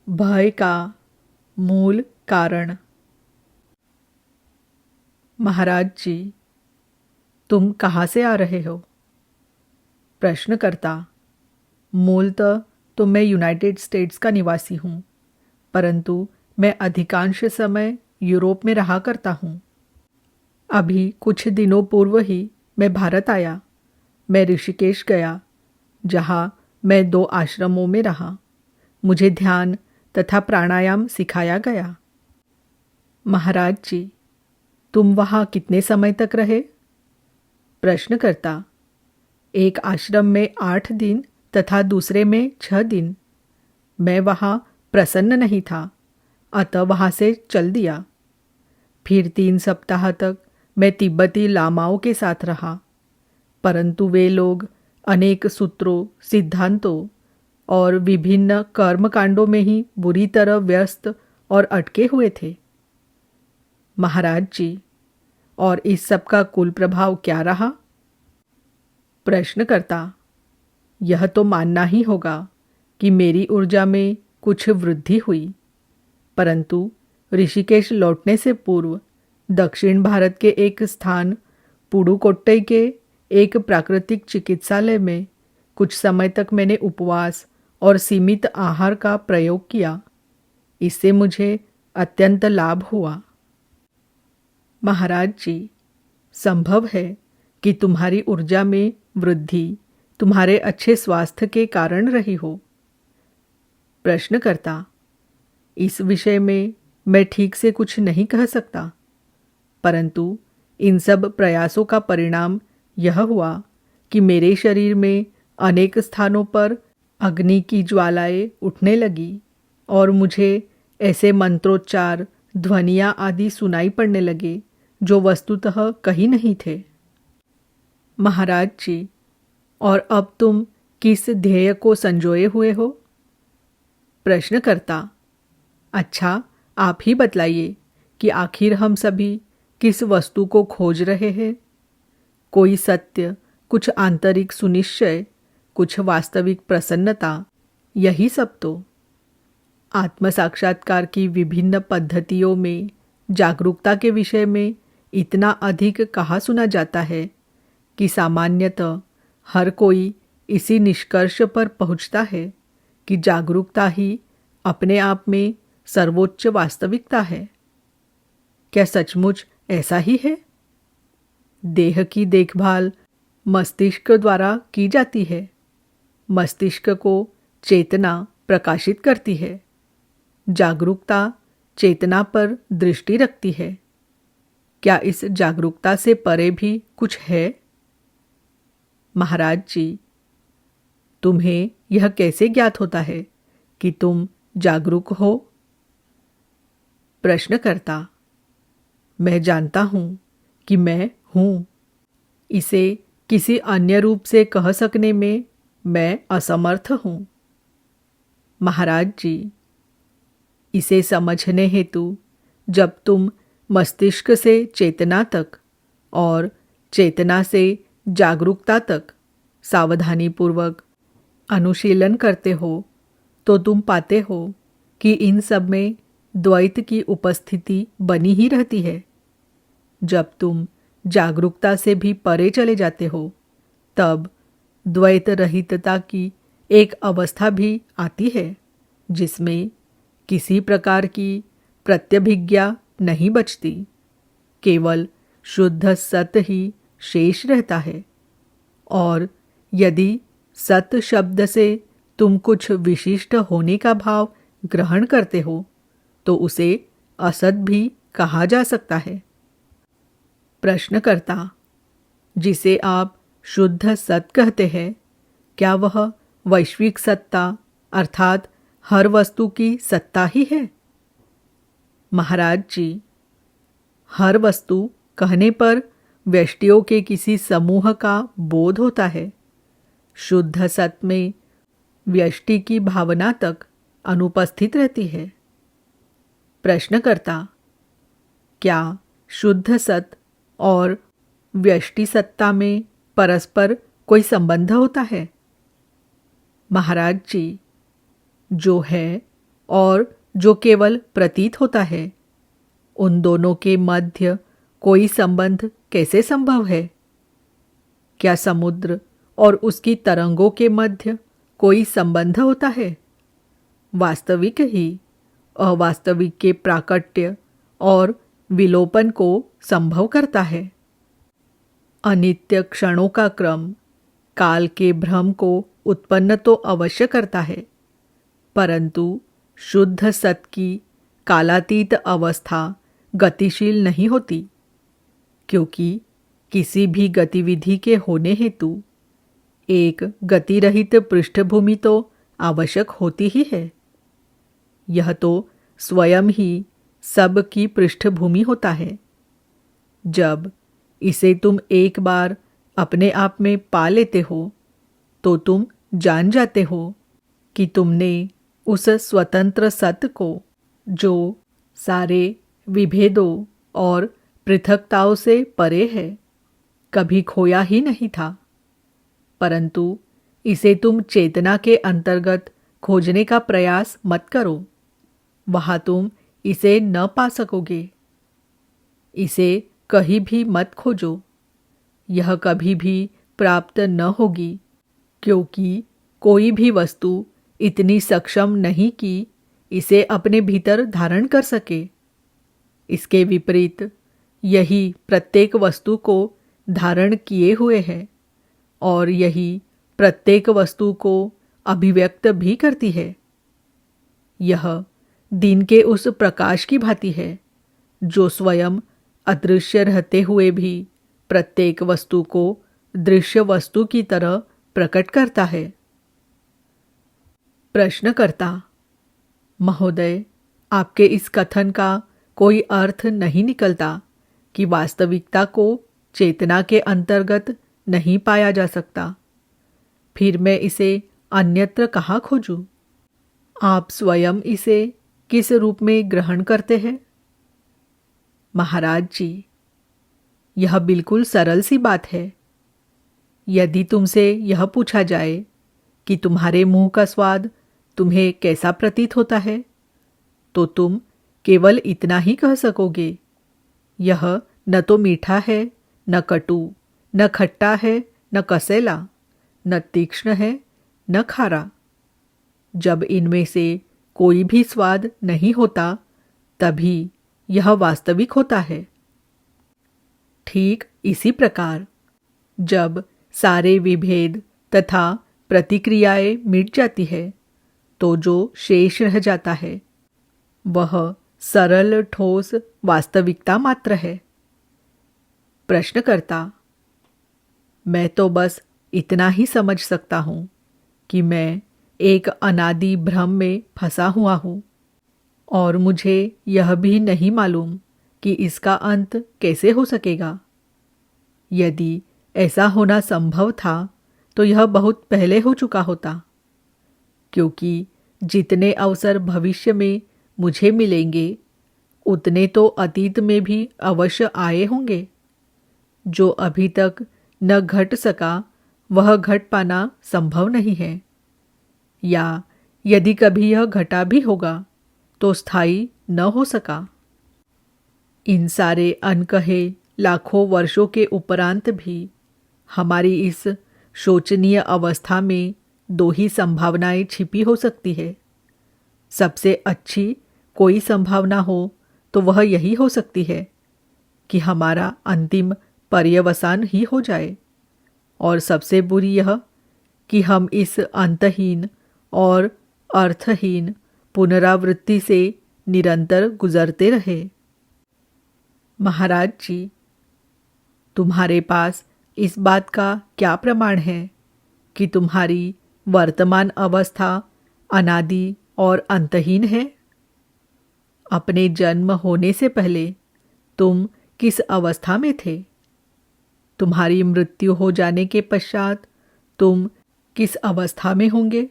भय का मूल कारण। महाराज जी, तुम कहाँ से आ रहे हो? प्रश्नकर्ता, मूलतः तो मैं यूनाइटेड स्टेट्स का निवासी हूँ, परंतु मैं अधिकांश समय यूरोप में रहा करता हूँ। अभी कुछ दिनों पूर्व ही मैं भारत आया। मैं ऋषिकेश गया, जहाँ मैं 2 आश्रमों में रहा। मुझे ध्यान तथा प्राणायाम सिखाया गया। महाराज जी, तुम वहाँ कितने समय तक रहे? प्रश्नकर्ता, एक आश्रम में 8 दिन तथा दूसरे में 6 दिन। मैं वहाँ प्रसन्न नहीं था, अतः वहाँ से चल दिया। फिर 3 सप्ताह तक मैं तिब्बती लामाओं के साथ रहा, परंतु वे लोग अनेक सूत्रों, सिद्धांतों और विभिन्न कर्मकांडों में ही बुरी तरह व्यस्त और अटके हुए थे। महाराज जी, और इस सब का कुल प्रभाव क्या रहा? प्रश्नकर्ता, यह तो मानना ही होगा कि मेरी ऊर्जा में कुछ वृद्धि हुई, परंतु ऋषिकेश लौटने से पूर्व दक्षिण भारत के एक स्थान पुडुकोट्टई के एक प्राकृतिक चिकित्सालय में कुछ समय तक मैंने उपवास और सीमित आहार का प्रयोग किया। इससे मुझे अत्यंत लाभ हुआ। महाराज जी, संभव है कि तुम्हारी ऊर्जा में वृद्धि तुम्हारे अच्छे स्वास्थ्य के कारण रही हो। प्रश्नकर्ता, इस विषय में मैं ठीक से कुछ नहीं कह सकता, परंतु इन सब प्रयासों का परिणाम यह हुआ कि मेरे शरीर में अनेक स्थानों पर अग्नि की ज्वालाएं उठने लगी और मुझे ऐसे मंत्रोच्चार, ध्वनियाँ आदि सुनाई पड़ने लगे जो वस्तुतः कहीं नहीं थे। महाराज जी, और अब तुम किस ध्येय को संजोए हुए हो? प्रश्नकर्ता, अच्छा, आप ही बतलाइए कि आखिर हम सभी किस वस्तु को खोज रहे हैं? कोई सत्य, कुछ आंतरिक सुनिश्चय, कुछ वास्तविक प्रसन्नता, यही सब तो। आत्म साक्षात्कार की विभिन्न पद्धतियों में जागरूकता के विषय में इतना अधिक कहा सुना जाता है कि सामान्यतः हर कोई इसी निष्कर्ष पर पहुंचता है कि जागरूकता ही अपने आप में सर्वोच्च वास्तविकता है। क्या सचमुच ऐसा ही है? देह की देखभाल मस्तिष्क द्वारा की जाती है। मस्तिष्क को चेतना प्रकाशित करती है। जागरूकता चेतना पर दृष्टि रखती है। क्या इस जागरूकता से परे भी कुछ है? महाराज जी, तुम्हें यह कैसे ज्ञात होता है कि तुम जागरूक हो? प्रश्नकर्ता, मैं जानता हूँ कि मैं हूँ। इसे किसी अन्य रूप से कह सकने में मैं असमर्थ हूँ। महाराज जी, इसे समझने हेतु जब तुम मस्तिष्क से चेतना तक और चेतना से जागरूकता तक सावधानीपूर्वक अनुशीलन करते हो, तो तुम पाते हो कि इन सब में द्वैत की उपस्थिति बनी ही रहती है। जब तुम जागरूकता से भी परे चले जाते हो, तब द्वैत रहितता की एक अवस्था भी आती है, जिसमें किसी प्रकार की प्रत्यभिज्ञा नहीं बचती। केवल शुद्ध सत ही शेष रहता है। और यदि सत शब्द से तुम कुछ विशिष्ट होने का भाव ग्रहण करते हो, तो उसे असत भी कहा जा सकता है। प्रश्नकर्ता, जिसे आप शुद्ध सत कहते हैं, क्या वह वैश्विक सत्ता अर्थात हर वस्तु की सत्ता ही है? महाराज जी, हर वस्तु कहने पर व्यष्टियों के किसी समूह का बोध होता है। शुद्ध सत में व्यष्टि की भावना तक अनुपस्थित रहती है। प्रश्नकर्ता, क्या शुद्ध सत और व्यष्टि सत्ता में परस्पर कोई संबंध होता है? महाराज जी, जो है और जो केवल प्रतीत होता है, उन दोनों के मध्य कोई संबंध कैसे संभव है? क्या समुद्र और उसकी तरंगों के मध्य कोई संबंध होता है? वास्तविक ही अवास्तविक के प्राकट्य और विलोपन को संभव करता है। अनित्य क्षणों का क्रम काल के भ्रम को उत्पन्न तो अवश्य करता है, परंतु शुद्ध सत की कालातीत अवस्था गतिशील नहीं होती, क्योंकि किसी भी गतिविधि के होने हेतु एक गतिरहित पृष्ठभूमि तो आवश्यक होती ही है। यह तो स्वयं ही सब की पृष्ठभूमि होता है। जब इसे तुम एक बार अपने आप में पा लेते हो, तो तुम जान जाते हो कि तुमने उस स्वतंत्र सत्य को, जो सारे विभेदों और पृथकताओं से परे है, कभी खोया ही नहीं था। परंतु इसे तुम चेतना के अंतर्गत खोजने का प्रयास मत करो, वहाँ तुम इसे न पा सकोगे। इसे कहीं भी मत खोजो, यह कभी भी प्राप्त न होगी, क्योंकि कोई भी वस्तु इतनी सक्षम नहीं कि इसे अपने भीतर धारण कर सके। इसके विपरीत यही प्रत्येक वस्तु को धारण किए हुए है और यही प्रत्येक वस्तु को अभिव्यक्त भी करती है। यह दिन के उस प्रकाश की भांति है जो स्वयं अदृश्य रहते हुए भी प्रत्येक वस्तु को दृश्य वस्तु की तरह प्रकट करता है। प्रश्नकर्ता: महोदय, आपके इस कथन का कोई अर्थ नहीं निकलता कि वास्तविकता को चेतना के अंतर्गत नहीं पाया जा सकता। फिर मैं इसे अन्यत्र कहाँ खोजूं? आप स्वयं इसे किस रूप में ग्रहण करते हैं? महाराज जी, यह बिल्कुल सरल सी बात है। यदि तुमसे यह पूछा जाए कि तुम्हारे मुंह का स्वाद तुम्हें कैसा प्रतीत होता है, तो तुम केवल इतना ही कह सकोगे, यह न तो मीठा है, न कटु, न खट्टा है, न कसेला, न तीक्ष्ण है, न खारा। जब इनमें से कोई भी स्वाद नहीं होता, तभी यह वास्तविक होता है। ठीक इसी प्रकार जब सारे विभेद तथा प्रतिक्रियाएं मिट जाती है, तो जो शेष रह जाता है वह सरल ठोस वास्तविकता मात्र है। प्रश्नकर्ता: मैं तो बस इतना ही समझ सकता हूँ कि मैं एक अनादि भ्रम में फंसा हुआ हूँ और मुझे यह भी नहीं मालूम कि इसका अंत कैसे हो सकेगा। यदि ऐसा होना संभव था तो यह बहुत पहले हो चुका होता, क्योंकि जितने अवसर भविष्य में मुझे मिलेंगे उतने तो अतीत में भी अवश्य आए होंगे। जो अभी तक न घट सका वह घट पाना संभव नहीं है, या यदि कभी यह घटा भी होगा तो स्थायी न हो सका। इन सारे अनकहे लाखों वर्षों के उपरांत भी हमारी इस शोचनीय अवस्था में दो ही संभावनाएं छिपी हो सकती है। सबसे अच्छी कोई संभावना हो तो वह यही हो सकती है कि हमारा अंतिम पर्यवसान ही हो जाए, और सबसे बुरी यह कि हम इस अंतहीन और अर्थहीन पुनरावृत्ति से निरंतर गुजरते रहे। महाराज जी, तुम्हारे पास इस बात का क्या प्रमाण है कि तुम्हारी वर्तमान अवस्था अनादि और अंतहीन है? अपने जन्म होने से पहले तुम किस अवस्था में थे? तुम्हारी मृत्यु हो जाने के पश्चात तुम किस अवस्था में होंगे?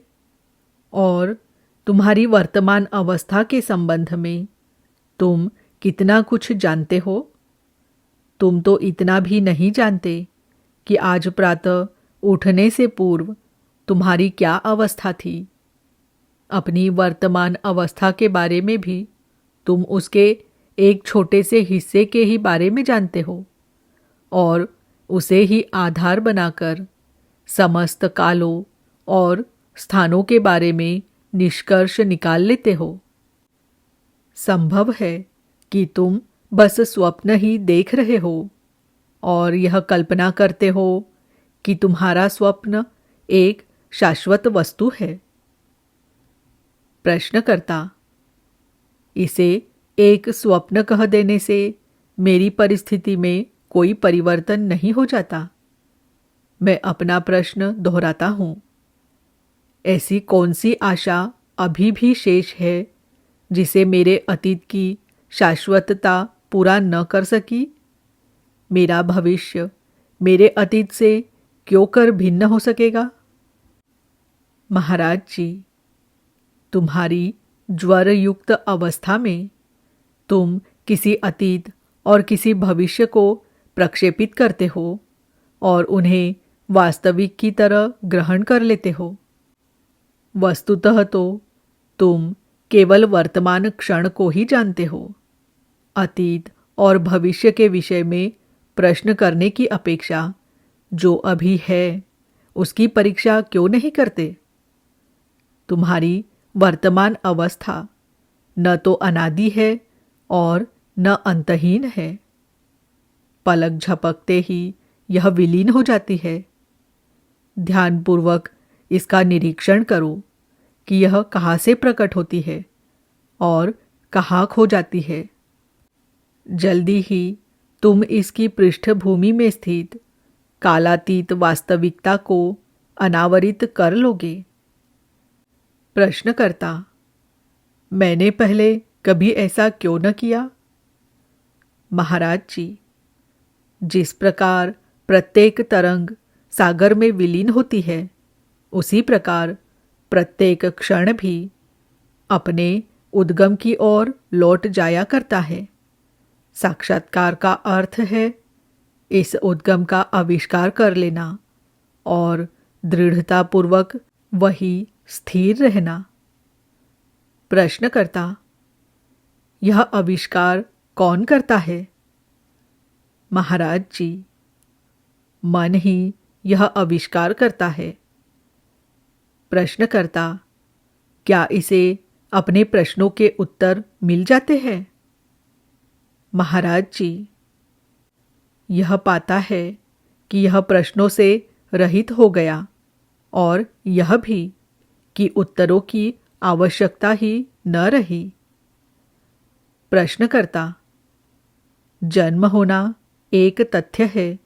और तुम्हारी वर्तमान अवस्था के संबंध में तुम कितना कुछ जानते हो? तुम तो इतना भी नहीं जानते कि आज प्रातः उठने से पूर्व तुम्हारी क्या अवस्था थी। अपनी वर्तमान अवस्था के बारे में भी तुम उसके एक छोटे से हिस्से के ही बारे में जानते हो और उसे ही आधार बनाकर समस्त कालों और स्थानों के बारे में निष्कर्ष निकाल लेते हो। संभव है कि तुम बस स्वप्न ही देख रहे हो और यह कल्पना करते हो कि तुम्हारा स्वप्न एक शाश्वत वस्तु है। प्रश्नकर्ता, इसे एक स्वप्न कह देने से मेरी परिस्थिति में कोई परिवर्तन नहीं हो जाता। मैं अपना प्रश्न दोहराता हूँ। ऐसी कौन सी आशा अभी भी शेष है जिसे मेरे अतीत की शाश्वतता पूरा न कर सकी? मेरा भविष्य मेरे अतीत से क्यों कर भिन्न हो सकेगा? महाराज जी, तुम्हारी ज्वर युक्त अवस्था में तुम किसी अतीत और किसी भविष्य को प्रक्षेपित करते हो और उन्हें वास्तविक की तरह ग्रहण कर लेते हो। वस्तुतः तो तुम केवल वर्तमान क्षण को ही जानते हो। अतीत और भविष्य के विषय में प्रश्न करने की अपेक्षा जो अभी है उसकी परीक्षा क्यों नहीं करते? तुम्हारी वर्तमान अवस्था न तो अनादि है और न अंतहीन है। पलक झपकते ही यह विलीन हो जाती है। ध्यानपूर्वक इसका निरीक्षण करो कि यह कहाँ से प्रकट होती है और कहाँ खो जाती है। जल्दी ही तुम इसकी पृष्ठभूमि में स्थित कालातीत वास्तविकता को अनावरित कर लोगे। प्रश्नकर्ता, मैंने पहले कभी ऐसा क्यों न किया? महाराज जी, जिस प्रकार प्रत्येक तरंग सागर में विलीन होती है उसी प्रकार प्रत्येक क्षण भी अपने उद्गम की ओर लौट जाया करता है। साक्षात्कार का अर्थ है इस उद्गम का आविष्कार कर लेना और दृढ़तापूर्वक वही स्थिर रहना। प्रश्नकर्ता, यह आविष्कार कौन करता है? महाराज जी, मन ही यह आविष्कार करता है। प्रश्नकर्ता, क्या इसे अपने प्रश्नों के उत्तर मिल जाते हैं? महाराज जी, यह पाता है कि यह प्रश्नों से रहित हो गया और यह भी कि उत्तरों की आवश्यकता ही न रही। प्रश्नकर्ता, जन्म होना एक तथ्य है,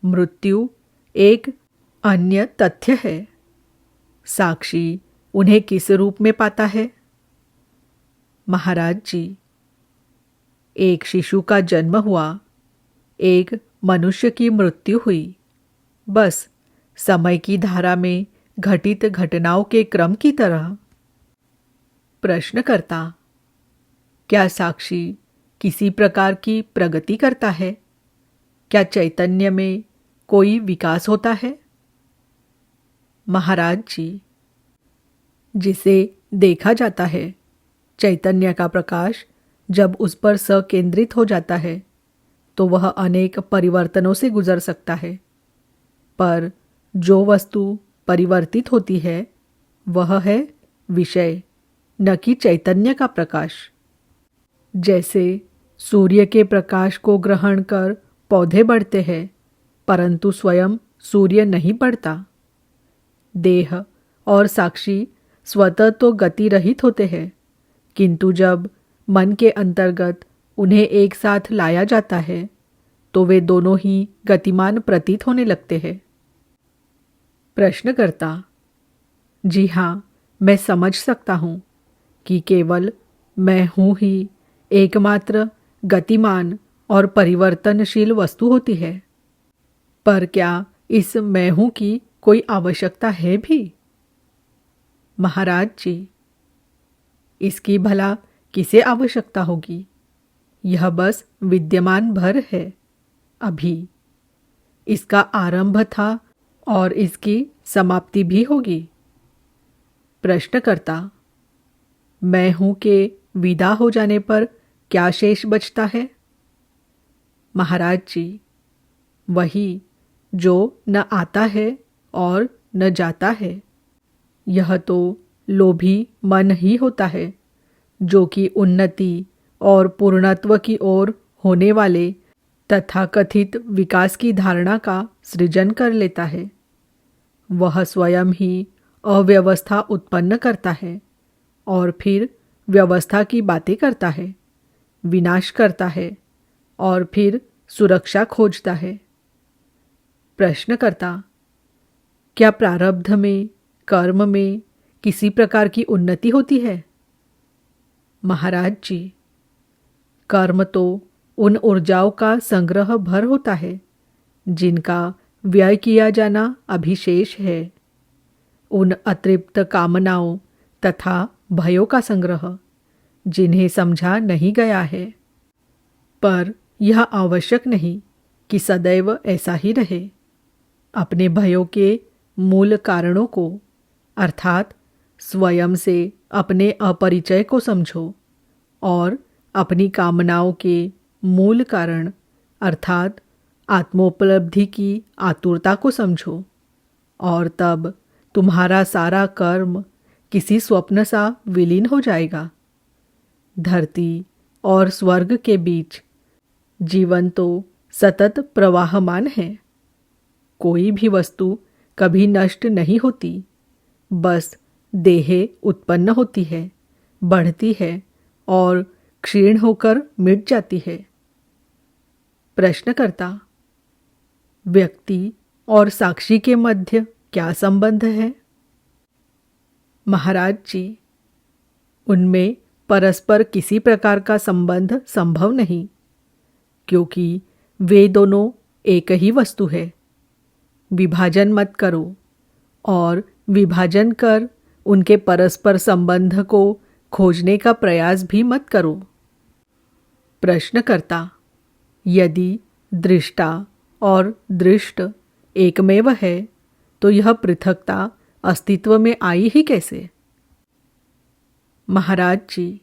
मृत्यु एक अन्य तथ्य है। साक्षी उन्हें किस रूप में पाता है? महाराज जी, एक शिशु का जन्म हुआ, एक मनुष्य की मृत्यु हुई, बस समय की धारा में घटित घटनाओं के क्रम की तरह। प्रश्नकर्ता, क्या साक्षी किसी प्रकार की प्रगति करता है? क्या चैतन्य में कोई विकास होता है? महाराज जी, जिसे देखा जाता है, चैतन्य का प्रकाश जब उस पर सकेंद्रित हो जाता है तो वह अनेक परिवर्तनों से गुजर सकता है, पर जो वस्तु परिवर्तित होती है वह है विषय, न कि चैतन्य का प्रकाश। जैसे सूर्य के प्रकाश को ग्रहण कर पौधे बढ़ते हैं, परंतु स्वयं सूर्य नहीं बढ़ता। देह और साक्षी स्वतः तो गति रहित होते हैं, किंतु जब मन के अंतर्गत उन्हें एक साथ लाया जाता है तो वे दोनों ही गतिमान प्रतीत होने लगते हैं। प्रश्नकर्ता, जी हाँ, मैं समझ सकता हूँ कि केवल मैं हूँ ही एकमात्र गतिमान और परिवर्तनशील वस्तु होती है, पर क्या इस मैं हूँ की कोई आवश्यकता है भी? महाराज जी, इसकी भला किसे आवश्यकता होगी? यह बस विद्यमान भर है। अभी इसका आरंभ था और इसकी समाप्ति भी होगी। प्रश्नकर्ता, मैं हूँ के विदा हो जाने पर क्या शेष बचता है? महाराज जी, वही जो न आता है और न जाता है। यह तो लोभी मन ही होता है जो कि उन्नति और पूर्णत्व की ओर होने वाले तथाकथित विकास की धारणा का सृजन कर लेता है। वह स्वयं ही अव्यवस्था उत्पन्न करता है और फिर व्यवस्था की बातें करता है, विनाश करता है और फिर सुरक्षा खोजता है। प्रश्नकर्ता, क्या प्रारब्ध में, कर्म में किसी प्रकार की उन्नति होती है? महाराज जी, कर्म तो उन ऊर्जाओं का संग्रह भर होता है जिनका व्यय किया जाना अभिशेष है, उन अतृप्त कामनाओं तथा भयों का संग्रह जिन्हें समझा नहीं गया है। पर यह आवश्यक नहीं कि सदैव ऐसा ही रहे। अपने भयों के मूल कारणों को अर्थात स्वयं से अपने अपरिचय को समझो और अपनी कामनाओं के मूल कारण अर्थात आत्मोपलब्धि की आतुरता को समझो और तब तुम्हारा सारा कर्म किसी स्वप्न सा विलीन हो जाएगा। धरती और स्वर्ग के बीच जीवन तो सतत प्रवाहमान है। कोई भी वस्तु कभी नष्ट नहीं होती, बस देह उत्पन्न होती है, बढ़ती है और क्षीण होकर मिट जाती है। प्रश्नकर्ता, व्यक्ति और साक्षी के मध्य क्या संबंध है? महाराज जी, उनमें परस्पर किसी प्रकार का संबंध संभव नहीं, क्योंकि वे दोनों एक ही वस्तु है। विभाजन मत करो और विभाजन कर उनके परस्पर संबंध को खोजने का प्रयास भी मत करो। प्रश्नकर्ता, यदि दृष्टा और दृष्ट एकमेव है तो यह पृथकता अस्तित्व में आई ही कैसे? महाराज जी,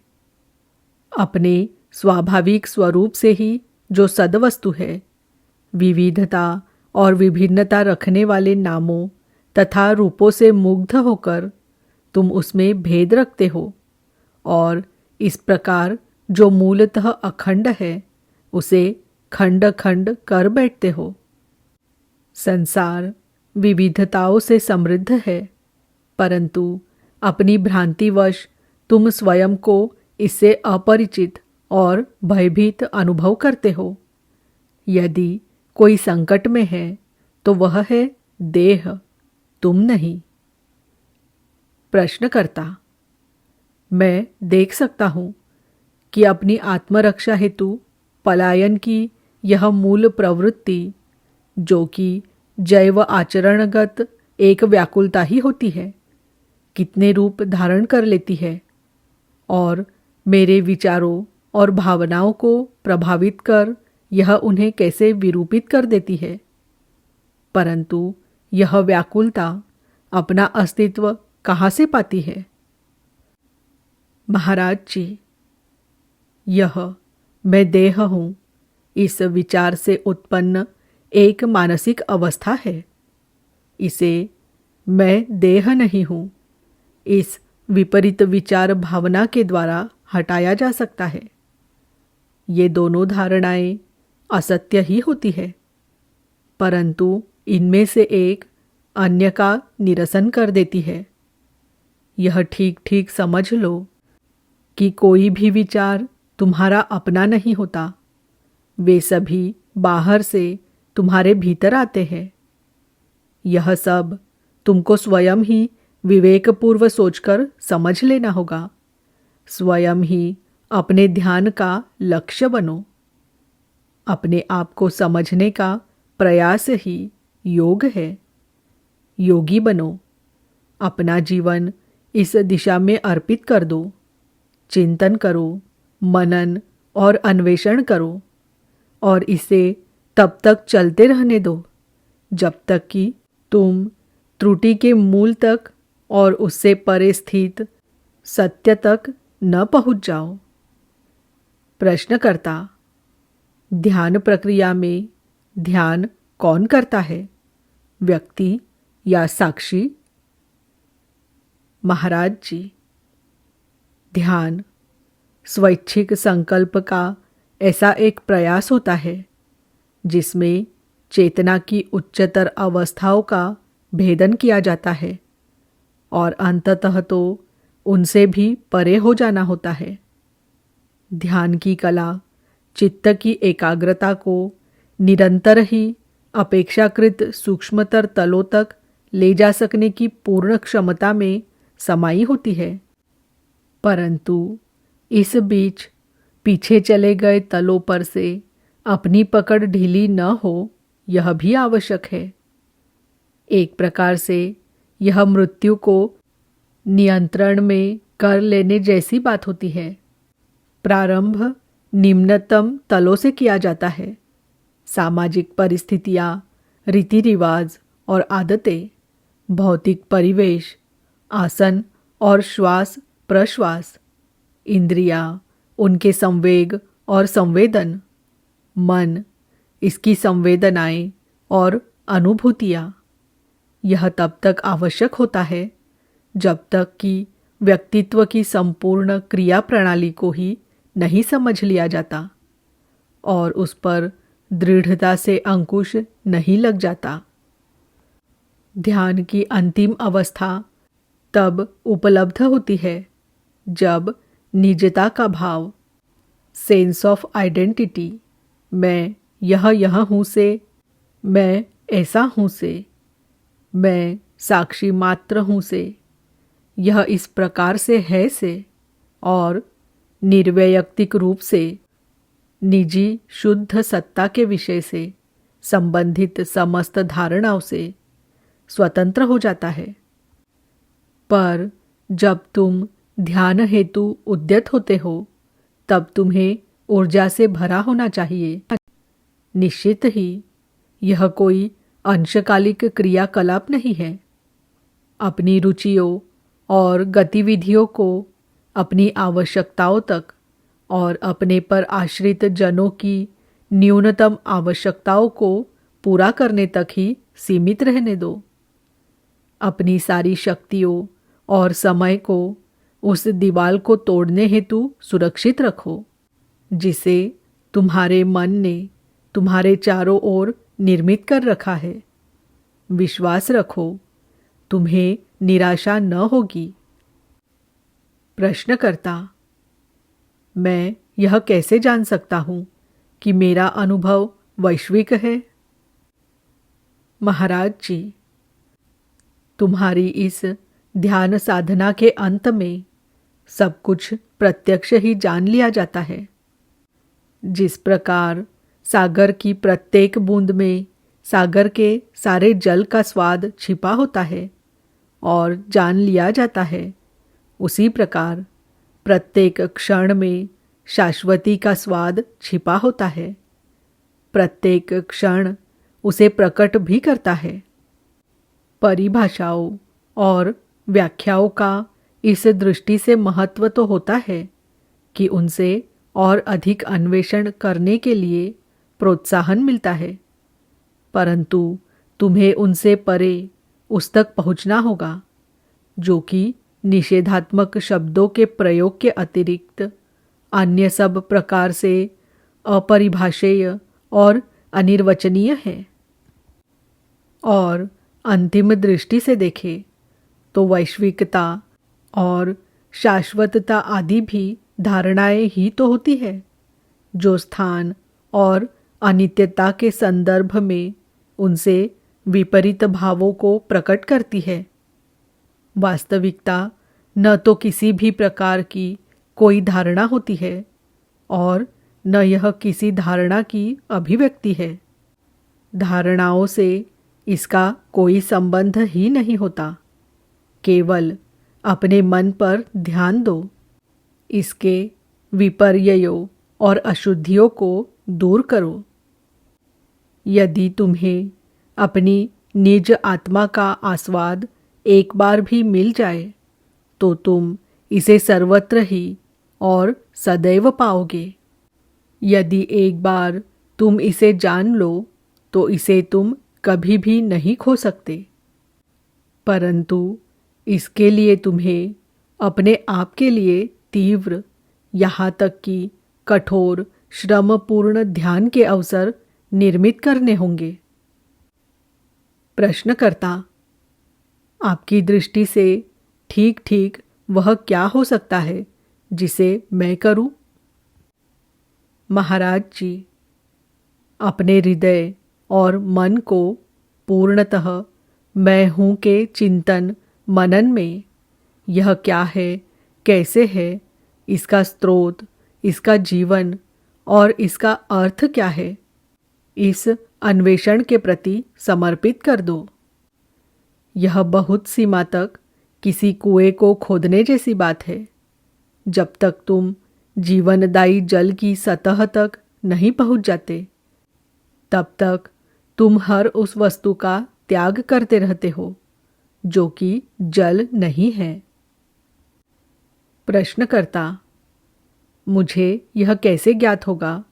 अपने स्वाभाविक स्वरूप से ही जो सदवस्तु है, विविधता और विभिन्नता रखने वाले नामों तथा रूपों से मुग्ध होकर तुम उसमें भेद रखते हो और इस प्रकार जो मूलतः अखंड है उसे खंड खंड कर बैठते हो। संसार विविधताओं से समृद्ध है, परंतु अपनी भ्रांतिवश तुम स्वयं को इससे अपरिचित और भयभीत अनुभव करते हो। यदि कोई संकट में है तो वह है देह, तुम नहीं। प्रश्नकर्ता, मैं देख सकता हूँ कि अपनी आत्मरक्षा हेतु पलायन की यह मूल प्रवृत्ति, जो कि जैव आचरणगत एक व्याकुलता ही होती है, कितने रूप धारण कर लेती है और मेरे विचारों और भावनाओं को प्रभावित कर यह उन्हें कैसे विरूपित कर देती है। परंतु यह व्याकुलता अपना अस्तित्व कहाँ से पाती है? महाराज जी, यह मैं देह हूँ, इस विचार से उत्पन्न एक मानसिक अवस्था है। इसे मैं देह नहीं हूँ इस विपरीत विचार भावना के द्वारा हटाया जा सकता है। ये दोनों धारणाएं असत्य ही होती है, परंतु इनमें से एक अन्य का निरसन कर देती है। यह ठीक ठीक समझ लो कि कोई भी विचार तुम्हारा अपना नहीं होता, वे सभी बाहर से तुम्हारे भीतर आते हैं। यह सब तुमको स्वयं ही विवेकपूर्व सोचकर समझ लेना होगा। स्वयं ही अपने ध्यान का लक्ष्य बनो। अपने आप को समझने का प्रयास ही योग है। योगी बनो। अपना जीवन इस दिशा में अर्पित कर दो। चिंतन करो, मनन और अन्वेषण करो और इसे तब तक चलते रहने दो जब तक कि तुम त्रुटि के मूल तक और उससे परे स्थित सत्य तक न पहुंच जाओ। प्रश्नकर्ता, ध्यान प्रक्रिया में ध्यान कौन करता है, व्यक्ति या साक्षी? महाराज जी, ध्यान स्वैच्छिक संकल्प का ऐसा एक प्रयास होता है जिसमें चेतना की उच्चतर अवस्थाओं का भेदन किया जाता है और अंततः तो उनसे भी परे हो जाना होता है। ध्यान की कला चित्त की एकाग्रता को निरंतर ही अपेक्षाकृत सूक्ष्मतर तलों तक ले जा सकने की पूर्ण क्षमता में समाई होती है, परंतु इस बीच पीछे चले गए तलों पर से अपनी पकड़ ढीली न हो, यह भी आवश्यक है। एक प्रकार से यह मृत्यु को नियंत्रण में कर लेने जैसी बात होती है। प्रारंभ निम्नतम तलों से किया जाता है। सामाजिक परिस्थितियाँ, रीति रिवाज और आदतें, भौतिक परिवेश, आसन और श्वास प्रश्वास, इंद्रियाँ, उनके संवेग और संवेदन, मन, इसकी संवेदनाएं और अनुभूतियाँ, यह तब तक आवश्यक होता है जब तक कि व्यक्तित्व की संपूर्ण क्रिया प्रणाली को ही नहीं समझ लिया जाता और उस पर दृढ़ता से अंकुश नहीं लग जाता। ध्यान की अंतिम अवस्था तब उपलब्ध होती है जब निजता का भाव, सेंस ऑफ आइडेंटिटी, मैं यह हूँ से, मैं ऐसा हूँ से, मैं साक्षी मात्र हूँ से, यह इस प्रकार से है से और निर्वैयक्तिक रूप से निजी शुद्ध सत्ता के विषय से संबंधित समस्त धारणाओं से स्वतंत्र हो जाता है। पर जब तुम ध्यान हेतु उद्यत होते हो तब तुम्हें ऊर्जा से भरा होना चाहिए। निश्चित ही यह कोई अंशकालिक क्रियाकलाप नहीं है। अपनी रुचियों और गतिविधियों को अपनी आवश्यकताओं तक और अपने पर आश्रित जनों की न्यूनतम आवश्यकताओं को पूरा करने तक ही सीमित रहने दो। अपनी सारी शक्तियों और समय को उस दीवार को तोड़ने हेतु सुरक्षित रखो जिसे तुम्हारे मन ने तुम्हारे चारों ओर निर्मित कर रखा है। विश्वास रखो, तुम्हें निराशा न होगी। प्रश्नकर्ता, मैं यह कैसे जान सकता हूँ कि मेरा अनुभव वैश्विक है? महाराज जी, तुम्हारी इस ध्यान साधना के अंत में सब कुछ प्रत्यक्ष ही जान लिया जाता है। जिस प्रकार सागर की प्रत्येक बूंद में सागर के सारे जल का स्वाद छिपा होता है और जान लिया जाता है, उसी प्रकार प्रत्येक क्षण में शाश्वती का स्वाद छिपा होता है। प्रत्येक क्षण उसे प्रकट भी करता है। परिभाषाओं और व्याख्याओं का इस दृष्टि से महत्व तो होता है कि उनसे और अधिक अन्वेषण करने के लिए प्रोत्साहन मिलता है, परंतु तुम्हें उनसे परे उस तक पहुंचना होगा जो कि निषेधात्मक शब्दों के प्रयोग के अतिरिक्त अन्य सब प्रकार से अपरिभाषेय और अनिर्वचनीय है। और अंतिम दृष्टि से देखें तो वैश्विकता और शाश्वतता आदि भी धारणाएं ही तो होती है जो स्थान और अनित्यता के संदर्भ में उनसे विपरीत भावों को प्रकट करती है। वास्तविकता न तो किसी भी प्रकार की कोई धारणा होती है और न यह किसी धारणा की अभिव्यक्ति है। धारणाओं से इसका कोई संबंध ही नहीं होता। केवल अपने मन पर ध्यान दो, इसके विपर्ययों और अशुद्धियों को दूर करो। यदि तुम्हें अपनी निज आत्मा का आस्वाद एक बार भी मिल जाए तो तुम इसे सर्वत्र ही और सदैव पाओगे। यदि एक बार तुम इसे जान लो तो इसे तुम कभी भी नहीं खो सकते। परंतु इसके लिए तुम्हें अपने आप के लिए तीव्र, यहाँ तक कि कठोर, श्रमपूर्ण ध्यान के अवसर निर्मित करने होंगे। प्रश्नकर्ता: आपकी दृष्टि से ठीक ठीक वह क्या हो सकता है जिसे मैं करूं? महाराज जी, अपने हृदय और मन को पूर्णतः मैं हूं के चिंतन मनन में यह क्या है, कैसे है, इसका स्रोत, इसका जीवन और इसका अर्थ क्या है, इस अन्वेषण के प्रति समर्पित कर दो। यह बहुत सीमा तक किसी कुएं को खोदने जैसी बात है। जब तक तुम जीवनदायी जल की सतह तक नहीं पहुंच जाते, तब तक तुम हर उस वस्तु का त्याग करते रहते हो जो कि जल नहीं है। प्रश्नकर्ता: मुझे यह कैसे ज्ञात होगा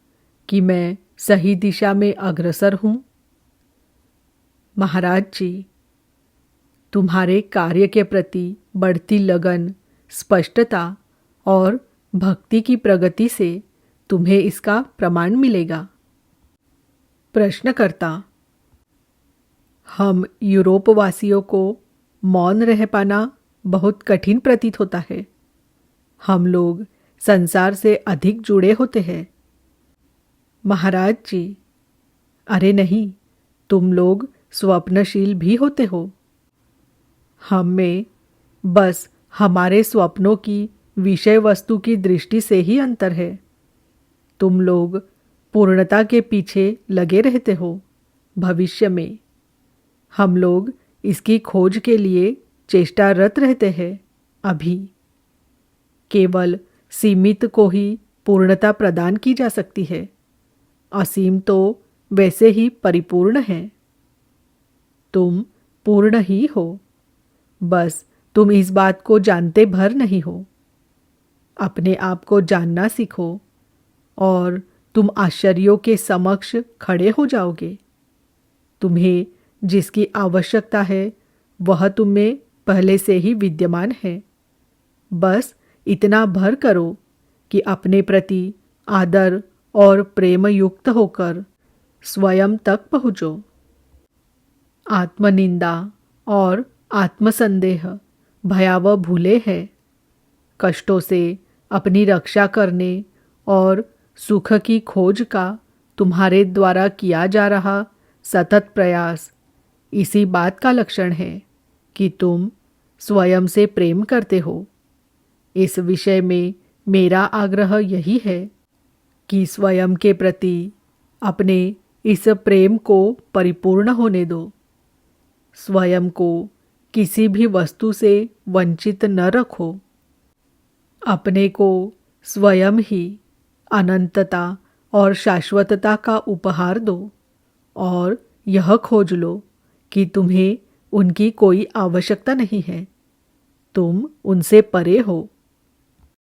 कि मैं सही दिशा में अग्रसर हूं? महाराज जी, तुम्हारे कार्य के प्रति बढ़ती लगन, स्पष्टता और भक्ति की प्रगति से तुम्हें इसका प्रमाण मिलेगा। प्रश्नकर्ता: हम यूरोपवासियों को मौन रह पाना बहुत कठिन प्रतीत होता है। हम लोग संसार से अधिक जुड़े होते हैं। महाराज जी, अरे नहीं, तुम लोग स्वप्नशील भी होते हो। हम में बस हमारे स्वप्नों की विषय वस्तु की दृष्टि से ही अंतर है। तुम लोग पूर्णता के पीछे लगे रहते हो भविष्य में। हम लोग इसकी खोज के लिए चेष्टारत रहते हैं अभी। केवल सीमित को ही पूर्णता प्रदान की जा सकती है, असीम तो वैसे ही परिपूर्ण है। तुम पूर्ण ही हो, बस तुम इस बात को जानते भर नहीं हो। अपने आप को जानना सीखो और तुम आश्चर्यों के समक्ष खड़े हो जाओगे। तुम्हें जिसकी आवश्यकता है वह तुम में पहले से ही विद्यमान है। बस इतना भर करो कि अपने प्रति आदर और प्रेम युक्त होकर स्वयं तक पहुँचो। आत्मनिंदा और आत्मसंदेह भयावह भूले हैं। कष्टों से अपनी रक्षा करने और सुख की खोज का तुम्हारे द्वारा किया जा रहा सतत प्रयास इसी बात का लक्षण है कि तुम स्वयं से प्रेम करते हो। इस विषय में मेरा आग्रह यही है कि स्वयं के प्रति अपने इस प्रेम को परिपूर्ण होने दो। स्वयं को किसी भी वस्तु से वंचित न रखो। अपने को स्वयं ही अनंतता और शाश्वतता का उपहार दो और यह खोज लो कि तुम्हें उनकी कोई आवश्यकता नहीं है। तुम उनसे परे हो।